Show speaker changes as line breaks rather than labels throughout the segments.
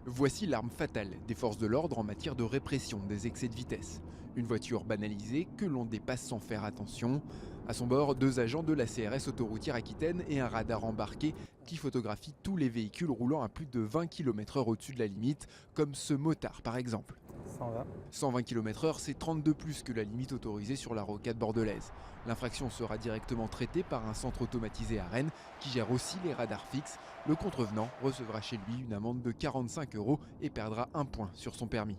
Voici l'arme fatale des forces de l'ordre en matière de répression des excès de vitesse. Une voiture banalisée que l'on dépasse sans faire attention. À son bord, 2 agents de la CRS autoroutière Aquitaine et un radar embarqué qui photographie tous les véhicules roulant à plus de 20 km/h au-dessus de la limite, comme ce motard par exemple.
120.
120 km/h, c'est 32 plus que la limite autorisée sur la rocade bordelaise. L'infraction sera directement traitée par un centre automatisé à Rennes qui gère aussi les radars fixes. Le contrevenant recevra chez lui une amende de 45 € et perdra 1 point sur son permis.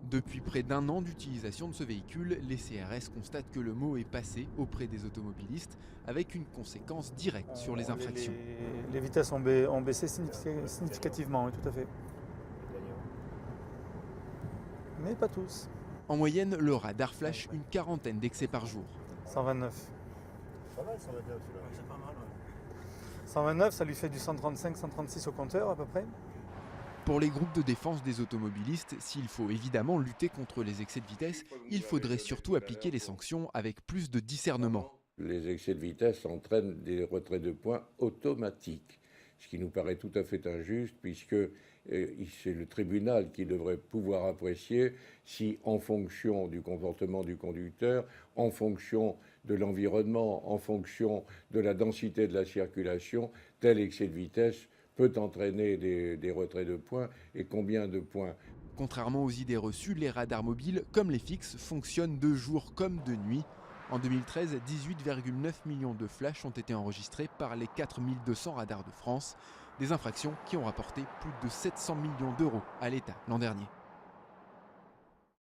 Depuis près d'1 an d'utilisation de ce véhicule, les CRS constatent que le mot est passé auprès des automobilistes avec une conséquence directe sur les infractions.
Les vitesses ont baissé significativement, oui, tout à fait. Mais pas tous.
En moyenne, le radar flash une quarantaine d'excès par jour.
129.
Pas mal, 129 celui-là.
C'est pas mal, ouais.
129, ça lui fait du 135-136 au compteur à peu près.
Pour les groupes de défense des automobilistes, s'il faut évidemment lutter contre les excès de vitesse, il faudrait surtout appliquer les sanctions avec plus de discernement.
Les excès de vitesse entraînent des retraits de points automatiques, ce qui nous paraît tout à fait injuste puisque c'est le tribunal qui devrait pouvoir apprécier si, en fonction du comportement du conducteur, en fonction de l'environnement, en fonction de la densité de la circulation, tel excès de vitesse peut entraîner des retraits de points et combien de points.
Contrairement aux idées reçues, les radars mobiles, comme les fixes, fonctionnent de jour comme de nuit. En 2013, 18,9 millions de flashs ont été enregistrés par les 4200 radars de France, des infractions qui ont rapporté plus de 700 millions d'euros à l'État l'an dernier.